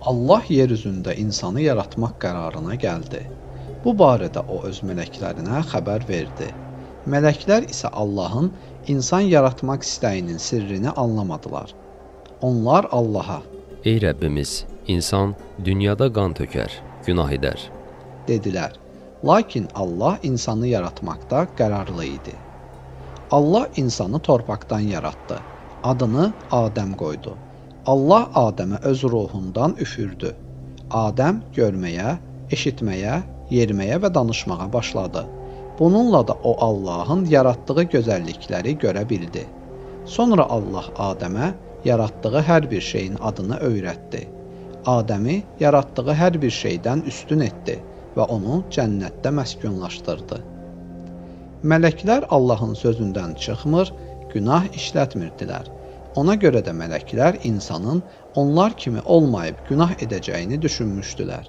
Allah yer üzündə insanı yaratmaq qərarına gəldi. Bu barədə o öz mələklərinə xəbər verdi. Mələklər isə Allahın insan yaratmaq istəyinin sirrini anlamadılar. Onlar Allaha: Ey Rəbbimiz, insan dünyada qan tökər, günah edər, dedilər. Lakin Allah insanı yaratmaqda qərarlı idi. Allah insanı torpaqdan yaratdı. Adını Adəm qoydu. Allah Adəmə öz ruhundan üfürdü. Adəm görməyə, eşitməyə, yeriməyə və danışmağa başladı. Bununla da o Allahın yaratdığı gözəllikləri görə bildi. Sonra Allah Adəmə yaratdığı hər bir şeyin adını öyrətdi. Adəmi yaratdığı hər bir şeydən üstün etdi və onu cənnətdə məskunlaşdırdı. Mələklər Allahın sözündən çıxmır, günah işlətmirdilər. Ona görə də mələklər insanın onlar kimi olmayıb günah edəcəyini düşünmüşdülər.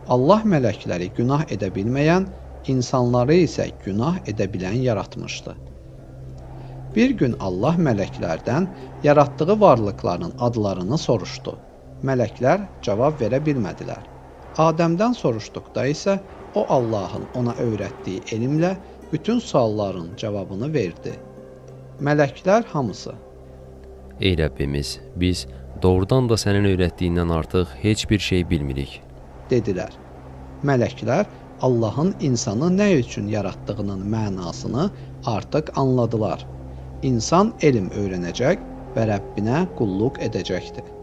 Allah mələkləri günah edə bilməyən, insanları isə günah edə bilən yaratmışdı. Bir gün Allah mələklərdən yaratdığı varlıqların adlarını soruşdu. Mələklər cavab verə bilmədilər. Adəmdən soruşduqda isə o Allahın ona öyrətdiyi elmlə bütün sualların cavabını verdi. Mələklər hamısı: Ey Rəbbimiz, biz doğrudan da sənin öyrətdiyindən artıq heç bir şey bilmirik, dedilər. Mələklər Allahın insanı nə üçün yaratdığının mənasını artıq anladılar. İnsan elm öyrənəcək və Rəbbinə qulluq edəcəkdir.